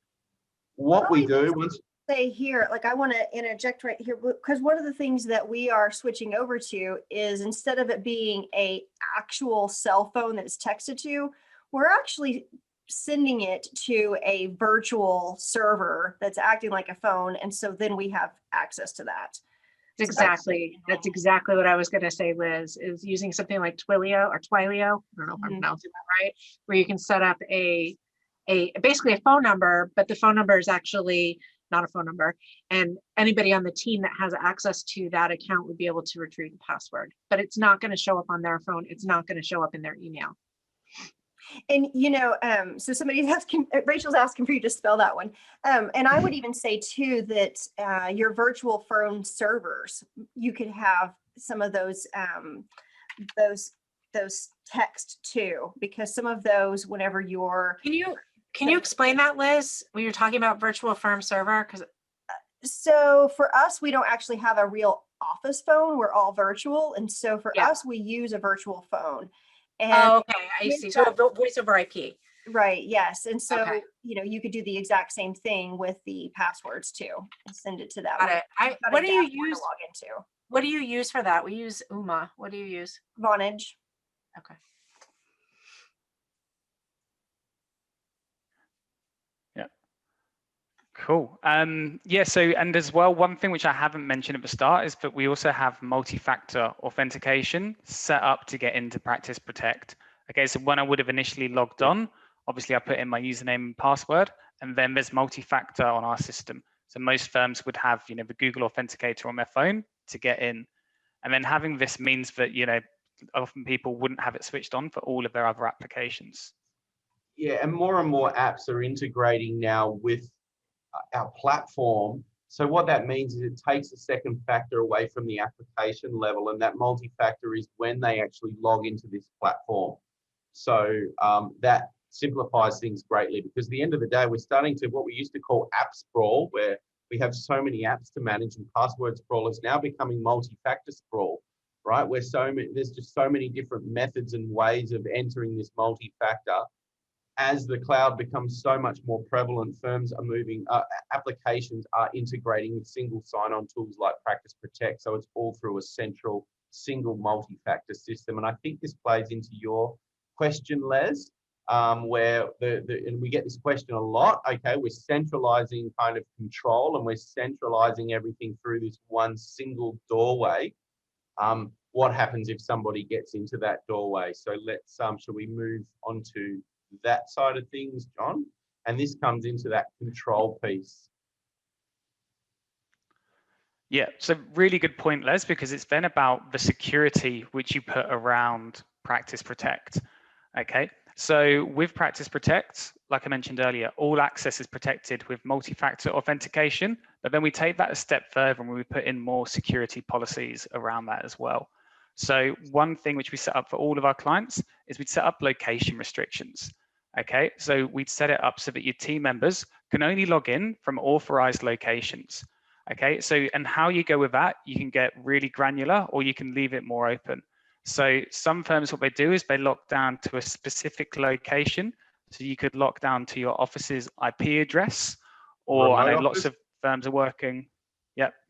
What we do once say here, like I want to interject right here, because one of the things that we are switching over to is, instead of it being a actual cell phone that is texted to, we're actually sending it to a virtual server that's acting like a phone, and so then we have access to that. Exactly. That's exactly what I was going to say, Liz, is using something like Twilio. I don't know if I'm pronouncing that right, where you can set up basically a phone number, but the phone number is actually not a phone number. And anybody on the team that has access to that account would be able to retrieve the password, but it's not going to show up on their phone. It's not going to show up in their email. And, so somebody's asking, Rachel's asking for you to spell that one. And I would even say too, that your virtual phone servers, you could have some of those text too, because some of those, whenever you're. Can you explain that, Liz, when you're talking about virtual firm server? Because so for us, we don't actually have a real office phone. We're all virtual. And so for us, we use a virtual phone. And okay, I see. So a voice over IP. Right, yes. And so, Okay. you could do the exact same thing with the passwords too, and send it to that. Got one. it. Got a What do you dashboard to use? log into? What do you use for that? We use Uma. What do you use? Vonage. Okay. Yeah. Cool. Yeah, so, and as well, one thing which I haven't mentioned at the start is that we also have multi-factor authentication set up to get into Practice Protect. Okay, so when I would have initially logged on, obviously I put in my username and password, and then there's multi-factor on our system. So most firms would have, the Google Authenticator on their phone to get in. And then having this means that, often people wouldn't have it switched on for all of their other applications. Yeah, and more apps are integrating now with our platform. So what that means is it takes a second factor away from the application level, and that multi-factor is when they actually log into this platform. So that simplifies things greatly, because at the end of the day, we're starting to what we used to call app sprawl, where we have so many apps to manage, and password sprawl is now becoming multi-factor sprawl, right? Where there's just so many different methods and ways of entering this multi-factor. As the cloud becomes so much more prevalent, firms are moving, applications are integrating with single sign-on tools like Practice Protect. So it's all through a central, single multi-factor system. And I think this plays into your question, Les, where and we get this question a lot. Okay, we're centralizing kind of control, and we're centralizing everything through this one single doorway. What happens if somebody gets into that doorway? So let's, shall we move on to that side of things, John? And this comes into that control piece. Yeah, so really good point, Les, because it's then about the security which you put around Practice Protect. Okay, so with Practice Protect, like I mentioned earlier, all access is protected with multi-factor authentication, but then we take that a step further and we put in more security policies around that as well. So one thing which we set up for all of our clients is we'd set up location restrictions. Okay, so we'd set it up so that your team members can only log in from authorized locations. Okay, so, and how you go with that, you can get really granular or you can leave it more open. So some firms, what they do is they lock down to a specific location. So you could lock down to your office's IP address, or Remote I know office? lots of firms are working,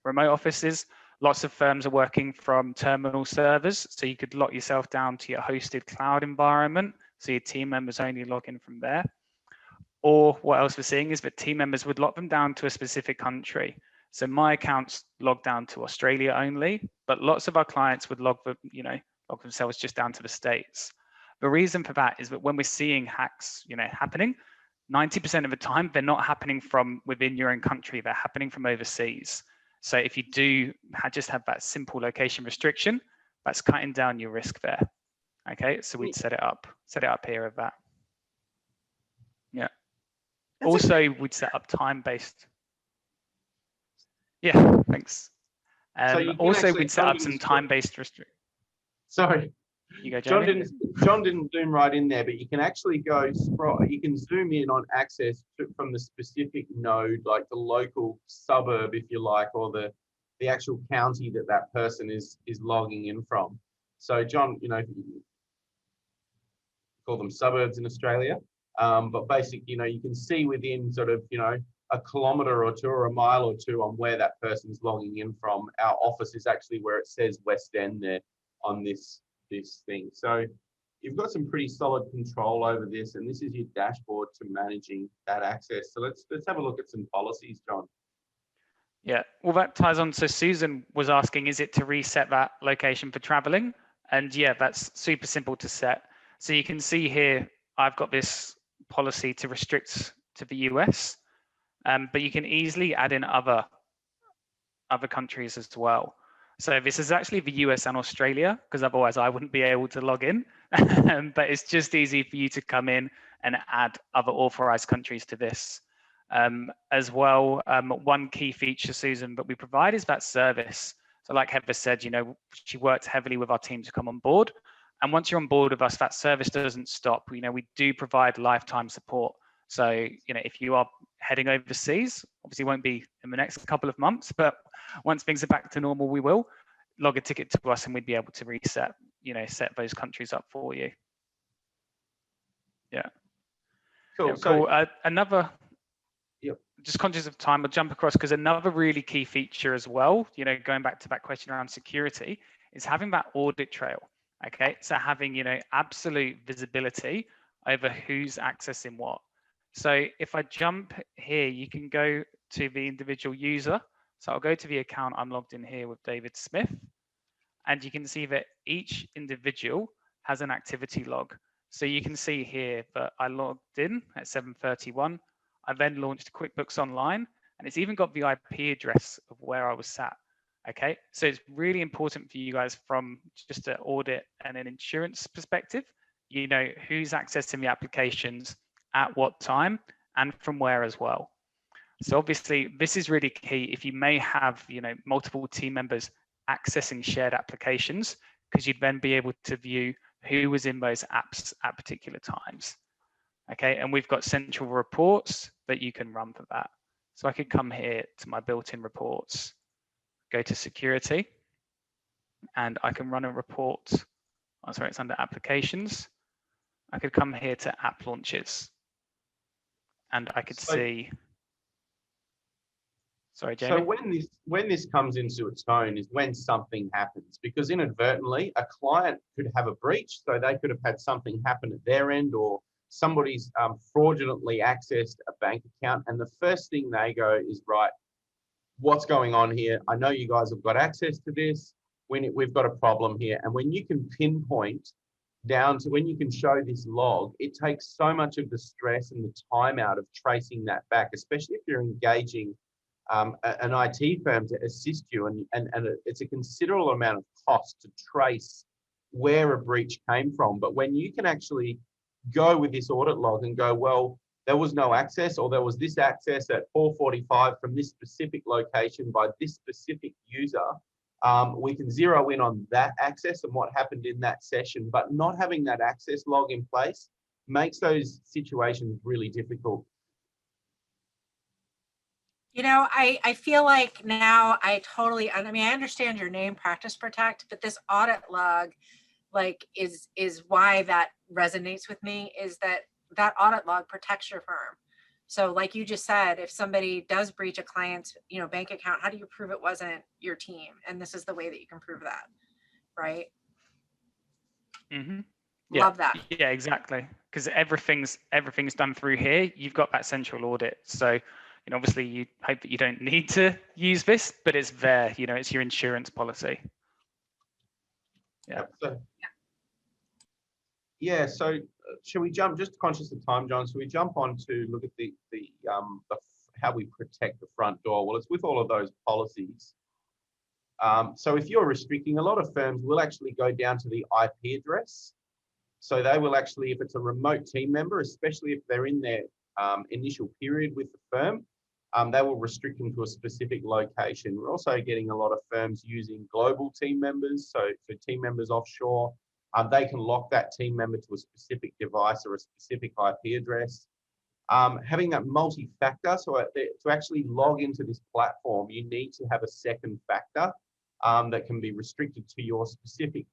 remote offices. Lots of firms are working from terminal servers. So you could lock yourself down to your hosted cloud environment. So your team members only log in from there. Or what else we're seeing is that team members would lock them down to a specific country. So my accounts log down to Australia only, but lots of our clients would log themselves just down to the States. The reason for that is that when we're seeing hacks, happening, 90% of the time, they're not happening from within your own country, they're happening from overseas. So if you do just have that simple location restriction, that's cutting down your risk there. Okay, so we'd set it up here of that. Yeah. That's also, we'd set up time-based. Yeah, thanks. So you can Also, actually- we'd set up some time-based restrictions. Sorry, You go, John Jamie. didn't zoom right in there, but you can actually go you can zoom in on access from the specific node, like the local suburb, if you like, or the actual county that person is logging in from. So John, call them suburbs in Australia, but basically, you can see within sort of, a kilometre or two or a mile or two on where that person's logging in from. Our office is actually where it says West End there on this thing. So you've got some pretty solid control over this, and this is your dashboard to managing that access. So let's have a look at some policies, John. Yeah, well, that ties on. So Susan was asking, is it to reset that location for traveling? And yeah, that's super simple to set. So you can see here, I've got this policy to restrict to the US, but you can easily add in other countries as well. So this is actually the US and Australia, because otherwise I wouldn't be able to log in. But it's just easy for you to come in and add other authorized countries to this. As well, one key feature, Susan, that we provide is that service. So like Heather said, she worked heavily with our team to come on board. And once you're on board with us, that service doesn't stop. We do provide lifetime support. So, if you are heading overseas, obviously won't be in the next couple of months, but once things are back to normal, we will log a ticket to us and we'd be able to reset, set those countries up for you. Yeah. Cool. Yeah, So cool. Another, Yep. just conscious of time, I'll jump across because another really key feature as well, going back to that question around security, is having that audit trail. Okay, so having, absolute visibility over who's accessing what. So if I jump here, you can go to the individual user. So I'll go to the account I'm logged in here with David Smith, and you can see that each individual has an activity log. So you can see here that I logged in at 7:31. I then launched QuickBooks Online, and it's even got the IP address of where I was sat. Okay, so it's really important for you guys from just an audit and an insurance perspective, who's accessing the applications at what time and from where as well. So obviously this is really key if you may have, multiple team members accessing shared applications, because you'd then be able to view who was in those apps at particular times. Okay, and we've got central reports that you can run for that. So I could come here to my built-in reports, go to security, and I can run a report. Oh, sorry, it's under applications. I could come here to app launches, and I could see. Sorry, Jamie. So when this comes into its own is when something happens, because inadvertently a client could have a breach, so they could have had something happen at their end, or somebody's fraudulently accessed a bank account, and the first thing they go is, right, what's going on here? I know you guys have got access to this. We've got a problem here. And when you can pinpoint down to when you can show this log, it takes so much of the stress and the time out of tracing that back, especially if you're engaging an IT firm to assist you. And it's a considerable amount of cost to trace where a breach came from. But when you can actually go with this audit log and go, well, there was no access, or there was this access at 4:45 from this specific location by this specific user, we can zero in on that access and what happened in that session. But not having that access log in place makes those situations really difficult. I feel like now I understand your name, Practice Protect, but this audit log, is why that resonates with me, is that audit log protects your firm. So like you just said, if somebody does breach a client's, bank account, how do you prove it wasn't your team? And this is the way that you can prove that, right? Mm-hmm. Love that. Yeah, exactly. Because everything's done through here. You've got that central audit. So, obviously you hope that you don't need to use this, but it's there, it's your insurance policy. Yeah. So should we jump, just conscious of time, John, so we jump on to look at the how we protect the front door? Well, it's with all of those policies. So if you're restricting, a lot of firms will actually go down to the IP address. So they will actually, if it's a remote team member, especially if they're in their initial period with the firm, they will restrict them to a specific location. We're also getting a lot of firms using global team members. So for team members offshore, they can lock that team member to a specific device or a specific IP address. Having that multi-factor, so to actually log into this platform, you need to have a second factor that can be restricted to your specific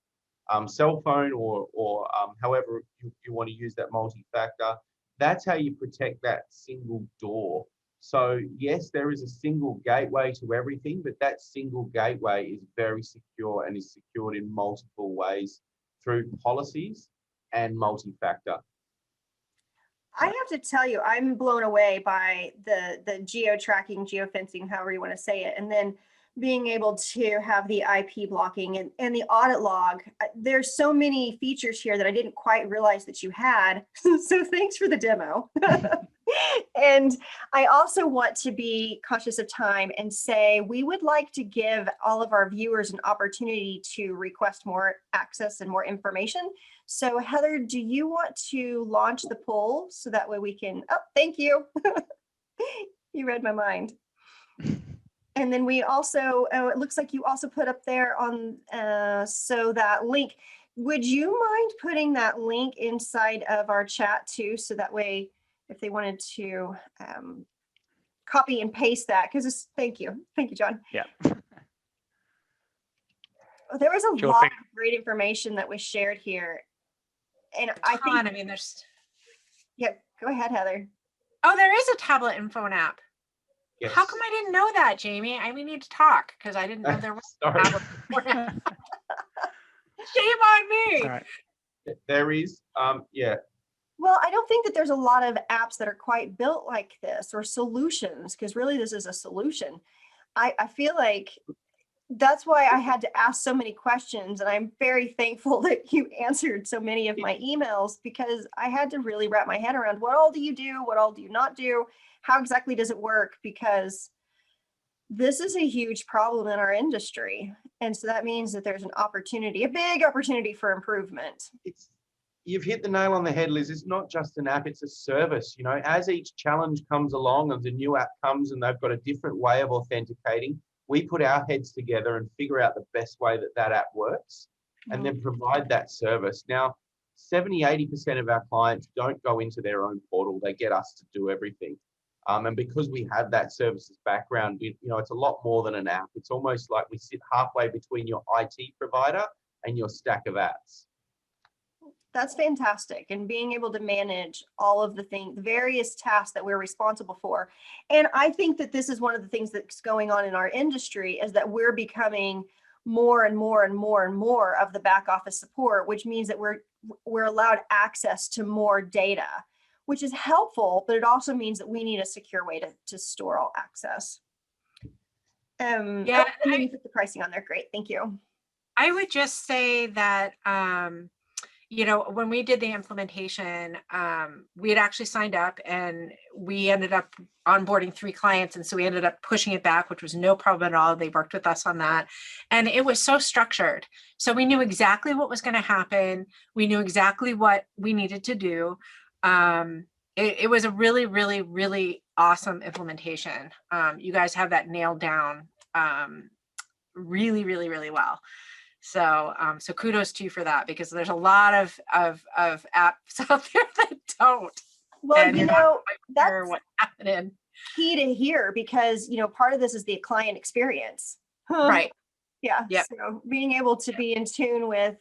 cell phone or however you want to use that multi-factor. That's how you protect that single door. So yes, there is a single gateway to everything, but that single gateway is very secure and is secured in multiple ways through policies and multi-factor. I have to tell you, I'm blown away by the geo-tracking, geofencing, however you want to say it, and then being able to have the IP blocking and the audit log. There's so many features here that I didn't quite realize that you had. So thanks for the demo. And I also want to be cautious of time and say we would like to give all of our viewers an opportunity to request more access and more information. So Heather, do you want to launch the poll so that way we can, oh, thank you. You read my mind. And then we also, it looks like you also put up there on, so that link, would you mind putting that link inside of our chat too? So that way, if they wanted to copy and paste that, because thank you, John. Yeah. There was a lot of great information that was shared here. And I think, there's, yeah, Go ahead, Heather. Oh, there is a tablet and phone app. Yes. How come I didn't know that, Jamie? We need to talk because I didn't know there was a Sorry. tablet and phone app. Shame on me. All right. There is, yeah. Well, I don't think that there's a lot of apps that are quite built like this or solutions, because really this is a solution. I feel like that's why I had to ask so many questions, and I'm very thankful that you answered so many of my emails, because I had to really wrap my head around what all do you do, what all do you not do, how exactly does it work, because this is a huge problem in our industry. And so that means that there's an opportunity, a big opportunity for improvement. You've hit the nail on the head, Liz. It's not just an app, it's a service. You know, as each challenge comes along and the new app comes and they've got a different way of authenticating, we put our heads together and figure out the best way that that app works and then provide that service. Now, 70-80% of our clients don't go into their own portal. They get us to do everything. And because we have that services background, it's a lot more than an app. It's almost like we sit halfway between your IT provider and your stack of apps. That's fantastic. And being able to manage all of the things, the various tasks that we're responsible for. And I think that this is one of the things that's going on in our industry, is that we're becoming more and more and more and more of the back office support, which means that we're allowed access to more data, which is helpful, but it also means that we need a secure way to store all access. Yeah, and then you put the pricing on there. Great. Thank you. I would just say that, when we did the implementation, we had actually signed up and we ended up onboarding 3 clients. And so we ended up pushing it back, which was no problem at all. They worked with us on that. And it was so structured. So we knew exactly what was going to happen. We knew exactly what we needed to do. It was a really, really, really awesome implementation. You guys have that nailed down really, really, really well. So, so kudos to you for that, because there's a lot of apps out there that don't. Well, that's sure what happened. Key to hear, because, part of this is the client experience. Right. Yeah. Yep. So being able to be in tune with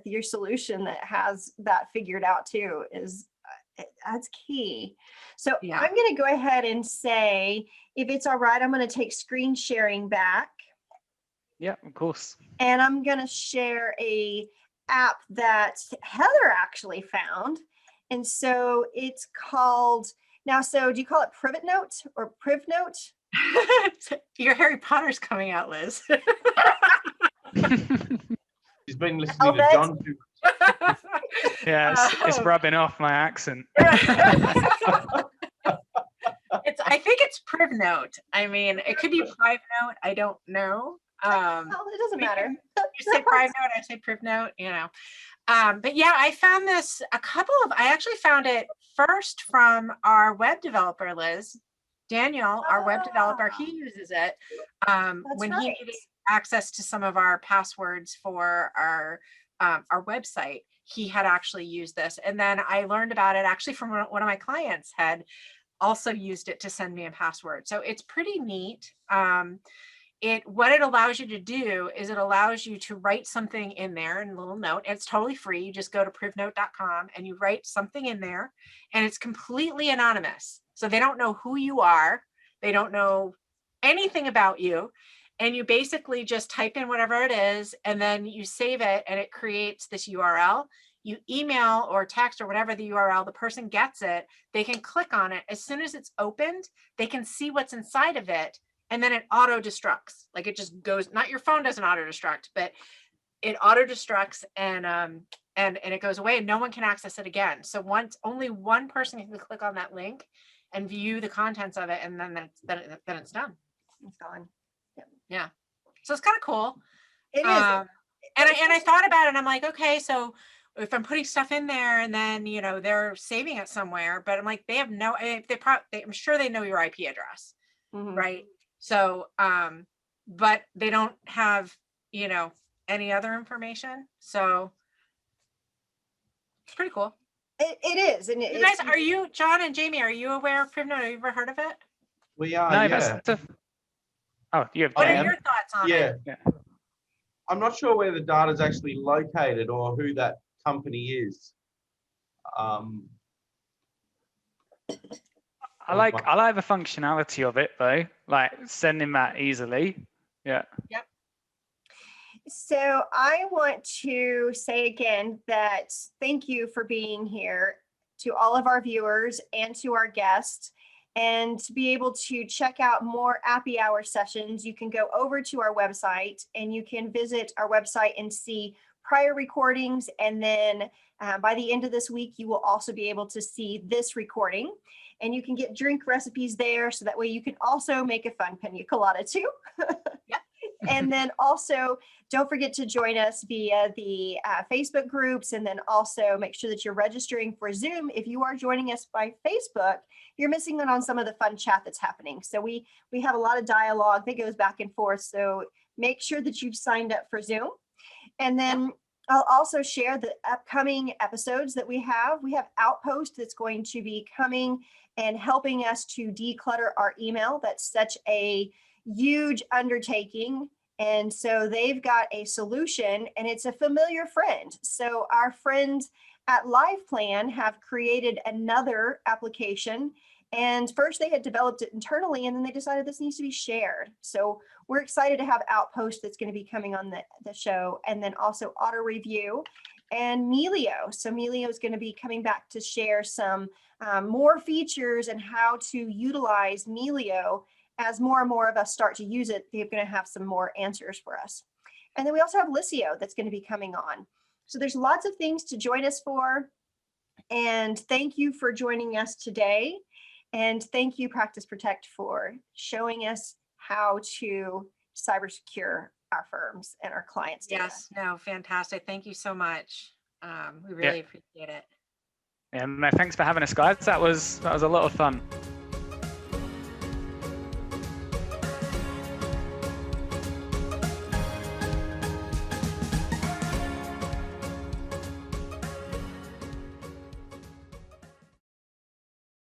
your solution that has that figured out too that's key. So Yeah. I'm going to go ahead and say, if it's all right, I'm going to take screen sharing back. Yeah, of course. And I'm going to share a app that Heather actually found. And so it's called, so do you call it Privet Note or Priv Note? Your Harry Potter's coming out, Liz. She's been listening to John too much. Yeah, it's rubbing off my accent. I think it's Priv Note. I mean, it could be Prive Note. I don't know. It doesn't matter. You say Prive Note, I say Priv Note, but yeah, I found this I actually found it first from our web developer, Liz. Daniel, our web developer, he uses it when he needed access to some of our passwords for our website. He had actually used this, and then I learned about it actually from one of my clients had also used it to send me a password. So it's pretty neat. What it allows you to do is it allows you to write something in there in a little note. It's totally free. You just go to privnote.com and you write something in there, and it's completely anonymous. So they don't know who you are. They don't know anything about you. And you basically just type in whatever it is, and then you save it, and it creates this URL. You email or text or whatever the URL, the person gets it, they can click on it. As soon as it's opened, they can see what's inside of it. And then it auto destructs. Like it just goes, not your phone doesn't auto destruct, but it auto destructs and it goes away and no one can access it again. So only one person can click on that link and view the contents of it, and then it's done. It's gone. Yeah. So it's kind of cool. It is. And I thought about it and I'm like, okay, so if I'm putting stuff in there and then, they're saving it somewhere, but I'm like, they have I'm sure they know your IP address, right? So, but they don't have, any other information. So it's pretty cool. It is. And you guys, are you, John and Jamie, are you aware of PrivNote? Have you ever heard of it? We are, No, yeah. You have What are your thoughts on it? Yeah. I'm not sure where the data is actually located or who that company is. I like the functionality of it though, like sending that easily. Yeah. Yep. So I want to say again that thank you for being here, to all of our viewers and to our guests. And to be able to check out more Appy Hour sessions, you can go over to our website and you can visit our website and see prior recordings. And then by the end of this week, you will also be able to see this recording. And you can get drink recipes there, so that way you can also make a fun pina colada too. Yep. And then also, don't forget to join us via the Facebook groups, and then also make sure that you're registering for Zoom. If you are joining us by Facebook, you're missing out on some of the fun chat that's happening. So we have a lot of dialogue that goes back and forth. So make sure that you've signed up for Zoom. And then I'll also share the upcoming episodes that we have. We have Outpost that's going to be coming and helping us to declutter our email. That's such a huge undertaking. And so they've got a solution, and it's a familiar friend. So our friends at LivePlan have created another application. And first they had developed it internally, and then they decided this needs to be shared. So we're excited to have Outpost that's going to be coming on the show, and then also Auto Review and Melio. So Melio is going to be coming back to share some more features and how to utilize Melio. As more and more of us start to use it, they're going to have some more answers for us. And then we also have Lisio that's going to be coming on. So there's lots of things to join us for. And thank you for joining us today. And thank you, Practice Protect, for showing us how to cyber secure our firms and our clients' data. Yes, no, fantastic. Thank you so much. We really appreciate it. Yeah, no, thanks for having us, guys. That was a lot of fun.